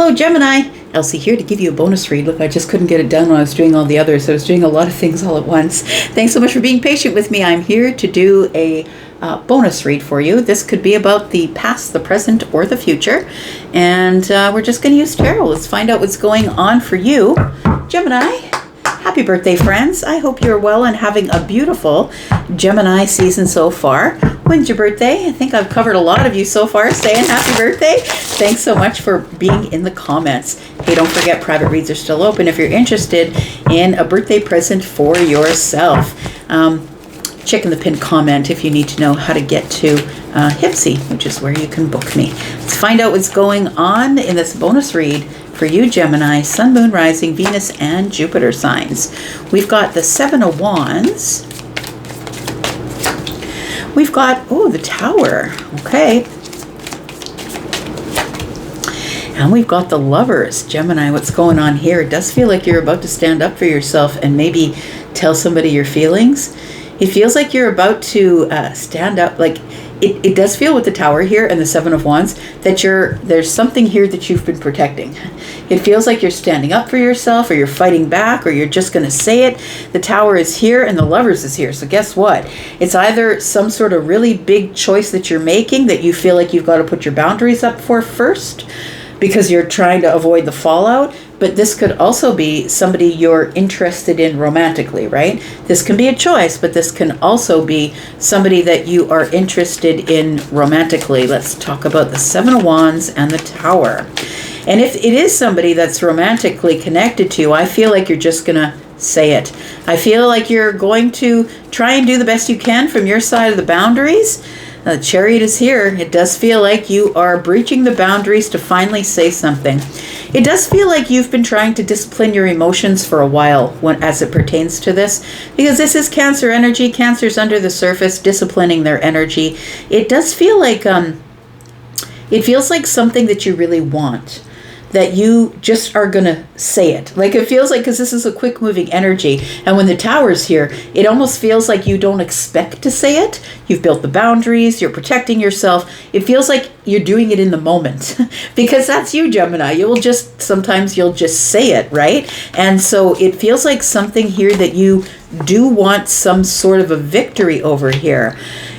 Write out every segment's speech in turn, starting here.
Hello, Gemini. Elsie here to give you a bonus read. Look, I just couldn't get it done when I was doing all the others. So I was doing a lot of things all at once. Thanks so much for being patient with me. I'm here to do a bonus read for you. This could be about the past, the present, or the future. And we're just going to use tarot. Let's find out what's going on for you, Gemini. Happy birthday, friends. I hope you're well and having a beautiful Gemini season so far. When's your birthday? I think I've covered a lot of you so far saying happy birthday. Thanks so much for being in the comments. Hey, don't forget, private reads are still open if you're interested in a birthday present for yourself. Check in the pinned comment if you need to know how to get to Hypsee, which is where you can book me. Let's find out what's going on in this bonus read for you, Gemini, Sun, Moon, Rising, Venus, and Jupiter signs. We've got the Seven of Wands. We've got, the Tower. Okay. And we've got the Lovers. Gemini, what's going on here? It does feel like you're about to stand up for yourself and maybe tell somebody your feelings. It feels like you're about to stand up, like it does feel with the Tower here and the Seven of Wands that there's something here that you've been protecting. It feels like you're standing up for yourself, or you're fighting back, or you're just going to say it. The Tower is here and the Lovers is here. So guess what? It's either some sort of really big choice that you're making that you feel like you've got to put your boundaries up for first because you're trying to avoid the fallout. But this could also be somebody you're interested in romantically, right? This can be a choice, but this can also be somebody that you are interested in romantically. Let's talk about the Seven of Wands and the Tower. And if it is somebody that's romantically connected to you, I feel like you're just going to say it. I feel like you're going to try and do the best you can from your side of the boundaries. The Chariot is here. It does feel like you are breaching the boundaries to finally say something. It does feel like you've been trying to discipline your emotions for a while as it pertains to this, because this is Cancer energy. Cancer's under the surface, disciplining their energy. It does feel like it feels like something that you really want, that you just are going to say it. Like it feels like, because this is a quick moving energy. And when the Tower's here, it almost feels like you don't expect to say it. You've built the boundaries, you're protecting yourself. It feels like you're doing it in the moment because that's you, Gemini. Sometimes you'll just say it, right? And so it feels like something here that you do want some sort of a victory over here.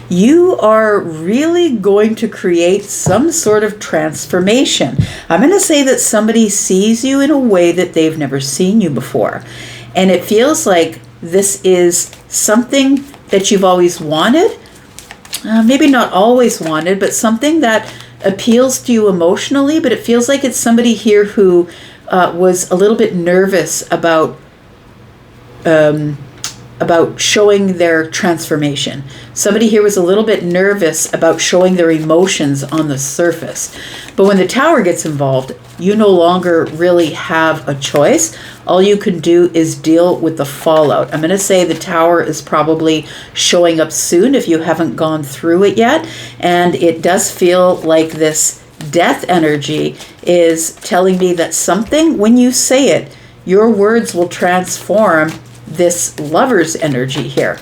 You are really going to create some sort of transformation. I'm going to say that somebody sees you in a way that they've never seen you before. And it feels like this is something that you've always wanted. Maybe not always wanted, but something that appeals to you emotionally. But it feels like it's somebody here who was a little bit nervous about showing their transformation. Somebody here was a little bit nervous about showing their emotions on the surface. But when the Tower gets involved, you no longer really have a choice. All you can do is deal with the fallout. I'm going to say the Tower is probably showing up soon if you haven't gone through it yet. And it does feel like this Death energy is telling me that something, when you say it, your words will transform this Lover's energy here.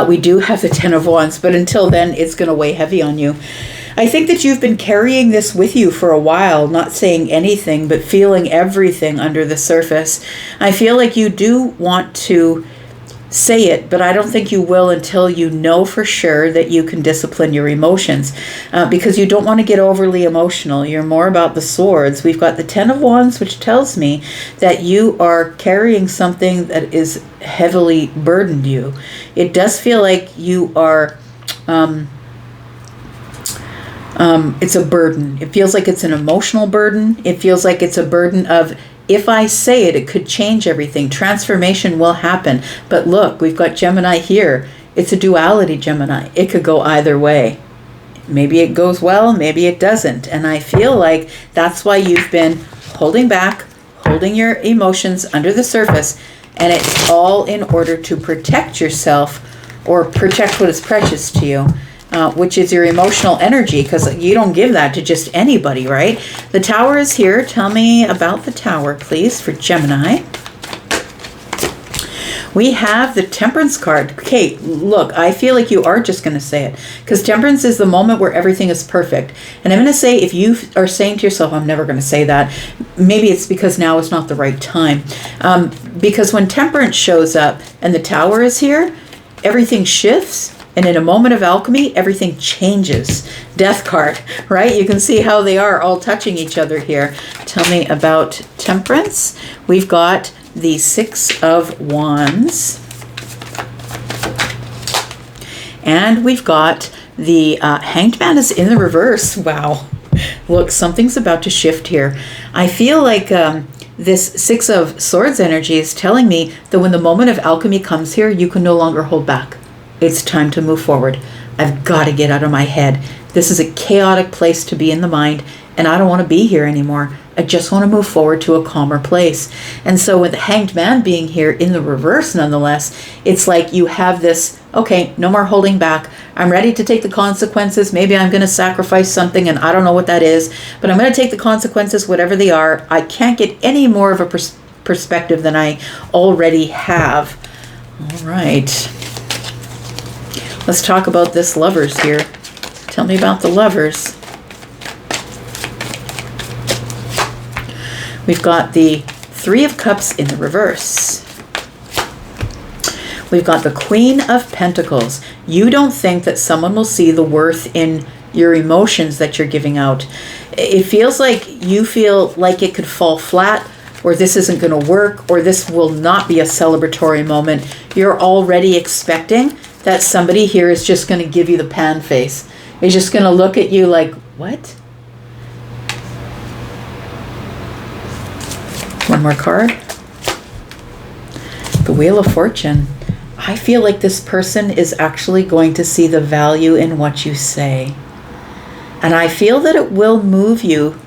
We do have the Ten of Wands, but until then, it's going to weigh heavy on you. I think that you've been carrying this with you for a while, not saying anything, but feeling everything under the surface. I feel like you do want to say it, but I don't think you will until you know for sure that you can discipline your emotions, because you don't want to get overly emotional. You're more about the swords. We've got the Ten of Wands, which tells me that you are carrying something that is heavily burdened you. It does feel like you are, it's a burden. It feels like it's an emotional burden. It feels like it's a burden of, if I say it, it could change everything. Transformation will happen. But look, we've got Gemini here. It's a duality, Gemini. It could go either way. Maybe it goes well, maybe it doesn't. And I feel like that's why you've been holding back, holding your emotions under the surface. And it's all in order to protect yourself, or protect what is precious to you. Which is your emotional energy, because you don't give that to just anybody, right? The Tower is here. Tell me about the Tower, please, for Gemini. We have the Temperance card. Okay, look, I feel like you are just going to say it, because Temperance is the moment where everything is perfect. And I'm going to say, if you are saying to yourself, I'm never going to say that, maybe it's because now is not the right time. Because when Temperance shows up and the Tower is here, everything shifts. And in a moment of alchemy, everything changes. Death card, right? You can see how they are all touching each other here. Tell me about Temperance. We've got the Six of Wands. And we've got the Hanged Man is in the reverse. Wow. Look, something's about to shift here. I feel like this Six of Swords energy is telling me that when the moment of alchemy comes here, you can no longer hold back. It's time to move forward. I've got to get out of my head. This is a chaotic place to be in the mind, and I don't want to be here anymore. I just want to move forward to a calmer place. And so with the Hanged Man being here in the reverse, nonetheless, it's like you have this, okay, no more holding back. I'm ready to take the consequences. Maybe I'm going to sacrifice something, and I don't know what that is, but I'm going to take the consequences, whatever they are. I can't get any more of a perspective than I already have. All right. Let's talk about this Lovers here. Tell me about the Lovers. We've got the Three of Cups in the reverse. We've got the Queen of Pentacles. You don't think that someone will see the worth in your emotions that you're giving out. It feels like you feel like it could fall flat, or this isn't going to work, or this will not be a celebratory moment. You're already expecting that somebody here is just going to give you the pan face. Is just going to look at you like, what? One more card. The Wheel of Fortune. I feel like this person is actually going to see the value in what you say. And I feel that it will move you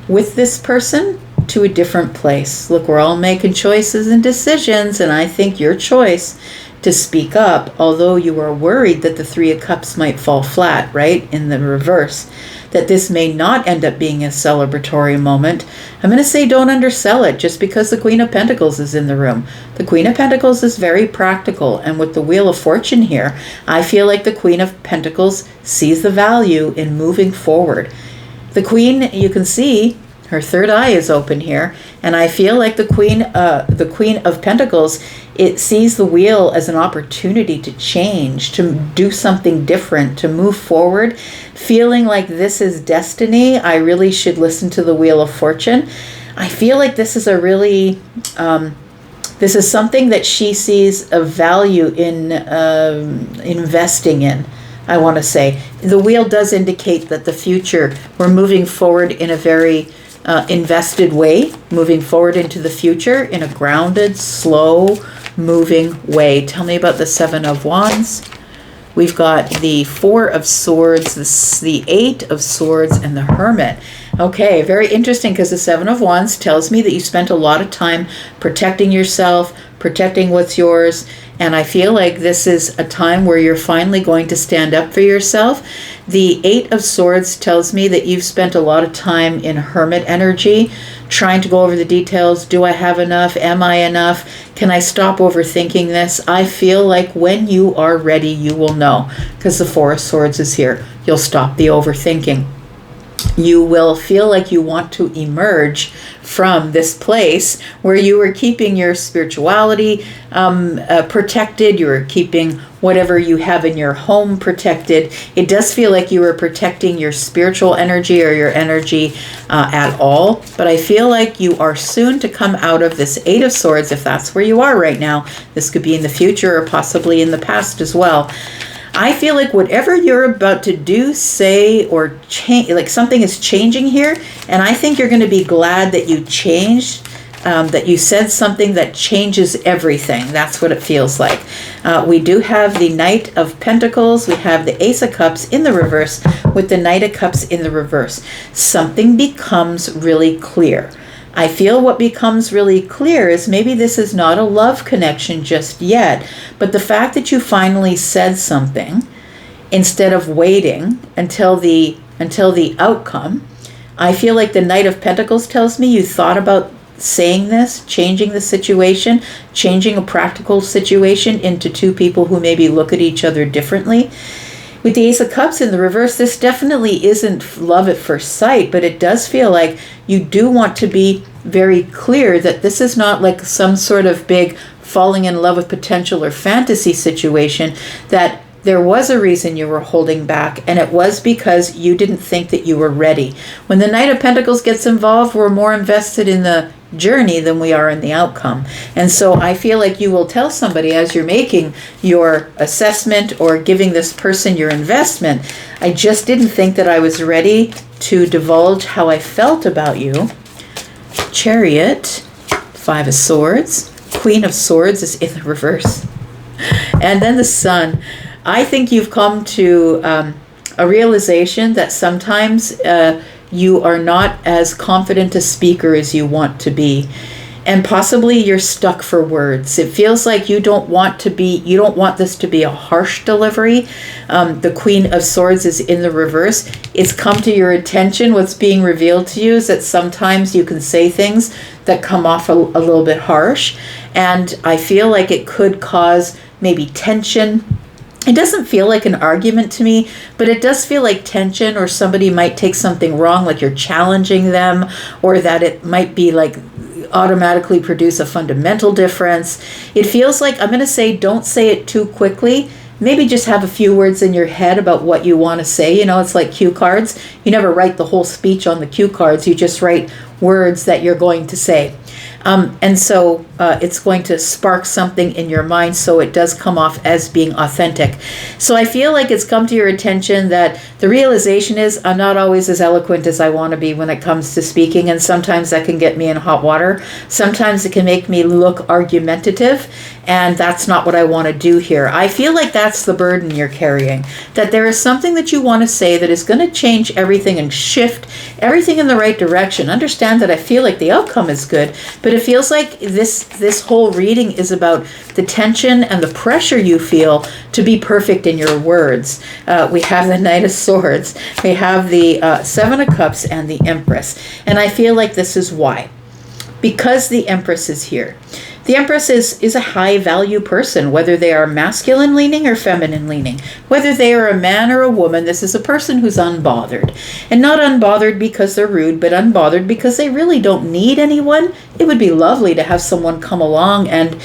with this person to a different place. Look, we're all making choices and decisions, and I think your choice to speak up, although you are worried that the Three of Cups might fall flat, right, in the reverse, that this may not end up being a celebratory moment, I'm going to say don't undersell it just because the Queen of Pentacles is in the room. The Queen of Pentacles is very practical, and with the Wheel of Fortune here, I feel like the Queen of Pentacles sees the value in moving forward. The Queen, you can see, her third eye is open here, and I feel like the Queen of Pentacles, it sees the wheel as an opportunity to change, to do something different, to move forward, feeling like this is destiny. I really should listen to the Wheel of Fortune. I feel like this is a really, this is something that she sees a value in investing in. I want to say the wheel does indicate that the future, we're moving forward in a very invested way, moving forward into the future in a grounded, slow moving way. Tell me about the Seven of Wands. We've got the Four of Swords, the Eight of Swords, and the Hermit. Okay, very interesting, because the Seven of Wands tells me that you spent a lot of time protecting yourself, protecting what's yours, and I feel like this is a time where you're finally going to stand up for yourself. The Eight of Swords tells me that you've spent a lot of time in Hermit energy, trying to go over the details. Do I have enough? Am I enough? Can I stop overthinking this? I feel like when you are ready, you will know, because the Four of Swords is here. You'll stop the overthinking. You will feel like you want to emerge from this place where you were keeping your spirituality protected, you were keeping whatever you have in your home protected. It does feel like you were protecting your spiritual energy or your energy at all, but I feel like you are soon to come out of this Eight of Swords, if that's where you are right now. This could be in the future or possibly in the past as well. I feel like whatever you're about to do, say, or change, like something is changing here, and I think you're going to be glad that you changed, that you said something that changes everything. That's what it feels like. We do have the Knight of Pentacles. We have the Ace of Cups in the reverse with the Knight of Cups in the reverse. Something becomes really clear. I feel what becomes really clear is maybe this is not a love connection just yet, but the fact that you finally said something instead of waiting until the outcome. I feel like the Knight of Pentacles tells me you thought about saying this, changing the situation, changing a practical situation into two people who maybe look at each other differently. With the Ace of Cups in the reverse, this definitely isn't love at first sight, but it does feel like you do want to be very clear that this is not like some sort of big falling in love with potential or fantasy situation, that there was a reason you were holding back, and it was because you didn't think that you were ready. When the Knight of Pentacles gets involved, we're more invested in the journey than we are in the outcome. And so I feel like you will tell somebody as you're making your assessment or giving this person your investment, I just didn't think that I was ready to divulge how I felt about you. Chariot, Five of Swords, Queen of Swords is in the reverse. And then the Sun. I think you've come to a realization that sometimes you are not as confident a speaker as you want to be. And possibly you're stuck for words. It feels like you don't want this to be a harsh delivery. The Queen of Swords is in the reverse. It's come to your attention, what's being revealed to you is that sometimes you can say things that come off a little bit harsh. And I feel like it could cause maybe tension. It doesn't feel like an argument to me, but it does feel like tension, or somebody might take something wrong, like you're challenging them, or that it might be like automatically produce a fundamental difference. It feels like, I'm going to say, don't say it too quickly. Maybe just have a few words in your head about what you want to say. You know, it's like cue cards. You never write the whole speech on the cue cards. You just write words that you're going to say. And so it's going to spark something in your mind, so it does come off as being authentic. So I feel like it's come to your attention that the realization is I'm not always as eloquent as I want to be when it comes to speaking, and sometimes that can get me in hot water. Sometimes it can make me look argumentative, and that's not what I want to do here. I feel like that's the burden you're carrying, that there is something that you want to say that is going to change everything and shift everything in the right direction. Understand that I feel like the outcome is good, but it feels like this whole reading is about the tension and the pressure you feel to be perfect in your words. We have the Knight of Swords, we have the Seven of Cups, and the Empress. And I feel like this is why. Because the Empress is here. The Empress is a high value person, whether they are masculine leaning or feminine leaning. Whether they are a man or a woman, this is a person who's unbothered. And not unbothered because they're rude, but unbothered because they really don't need anyone. It would be lovely to have someone come along and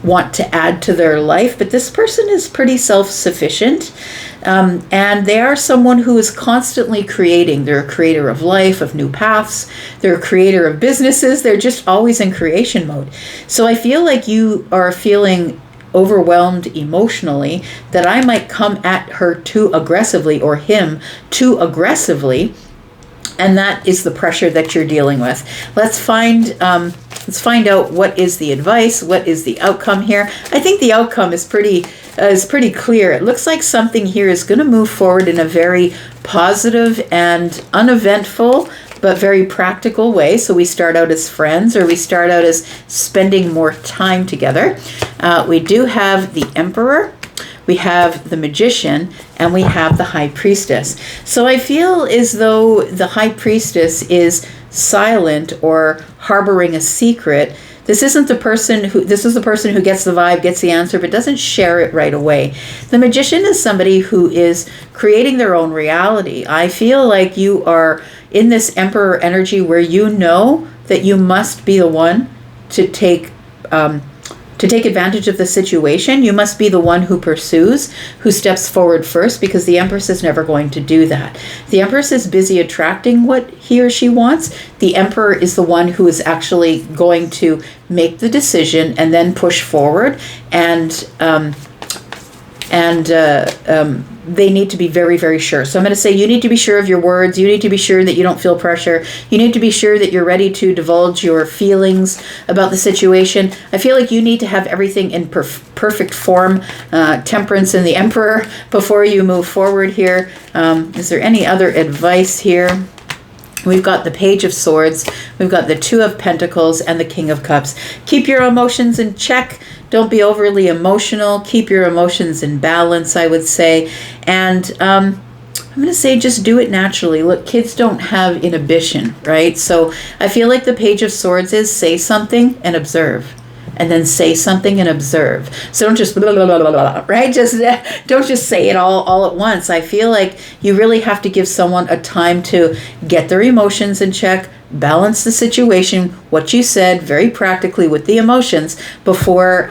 want to add to their life, but this person is pretty self-sufficient. And they are someone who is constantly creating. They're a creator of life, of new paths. They're a creator of businesses. They're just always in creation mode. So I feel like you are feeling overwhelmed emotionally, that I might come at her too aggressively, or him too aggressively. And that is the pressure that you're dealing with. Let's find out what is the advice, what is the outcome here. I think the outcome is pretty clear. It looks like something here is going to move forward in a very positive and uneventful, but very practical way. So we start out as friends, or we start out as spending more time together. We do have the Emperor, we have the Magician, and we have the High Priestess. So I feel as though the High Priestess is silent or harboring a secret. This is the person who gets the vibe, gets the answer, but doesn't share it right away. The Magician is somebody who is creating their own reality. I feel like you are in this Emperor energy where you know that you must be the one to take advantage of the situation. You must be the one who pursues, who steps forward first, because the Empress is never going to do that. The Empress is busy attracting what he or she wants. The Emperor is the one who is actually going to make the decision and then push forward, and they need to be very, very sure. So I'm going to say you need to be sure of your words. You need to be sure that you don't feel pressure. You need to be sure that you're ready to divulge your feelings about the situation. I feel like you need to have everything in perfect form, Temperance and the Emperor, before you move forward here. Is there any other advice here? We've got the Page of Swords, we've got the Two of Pentacles, and the King of Cups. Keep your emotions in check. Don't be overly emotional. Keep your emotions in balance, I would say. And I'm going to say just do it naturally. Look, kids don't have inhibition, right? So I feel like the Page of Swords is say something and observe. And then say something and observe. So don't just blah, blah, blah, blah, blah, right? Don't just say it all at once. I feel like you really have to give someone a time to get their emotions in check, balance the situation, what you said very practically with the emotions before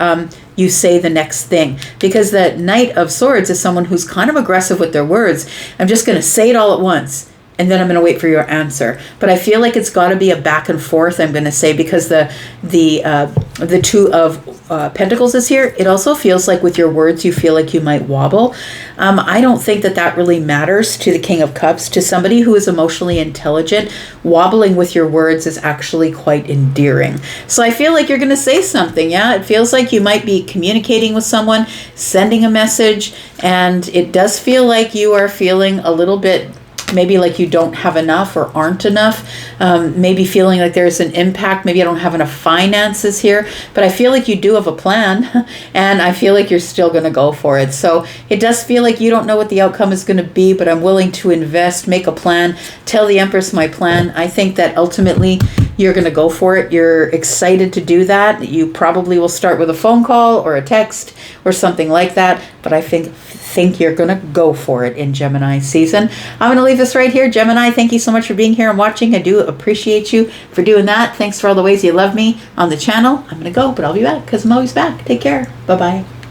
you say the next thing. Because the Knight of Swords is someone who's kind of aggressive with their words. I'm just going to say it all at once, and then I'm going to wait for your answer. But I feel like it's got to be a back and forth, I'm going to say, because the Two of Pentacles is here. It also feels like with your words, you feel like you might wobble. I don't think that really matters to the King of Cups. To somebody who is emotionally intelligent, wobbling with your words is actually quite endearing. So I feel like you're going to say something, yeah? It feels like you might be communicating with someone, sending a message, and it does feel like you are feeling a little bit maybe like you don't have enough or aren't enough, maybe feeling like there's an impact, maybe I don't have enough finances here, but I feel like you do have a plan, and I feel like you're still going to go for it. So it does feel like you don't know what the outcome is going to be, but I'm willing to invest, make a plan, tell the Empress my plan. I think that ultimately you're going to go for it. You're excited to do that. You probably will start with a phone call or a text or something like that, but I think you're going to go for it in Gemini season. I'm going to leave this right here. Gemini, thank you so much for being here and watching. I do appreciate you for doing that. Thanks for all the ways you love me on the channel. I'm going to go, but I'll be back because I'm always back. Take care. Bye-bye.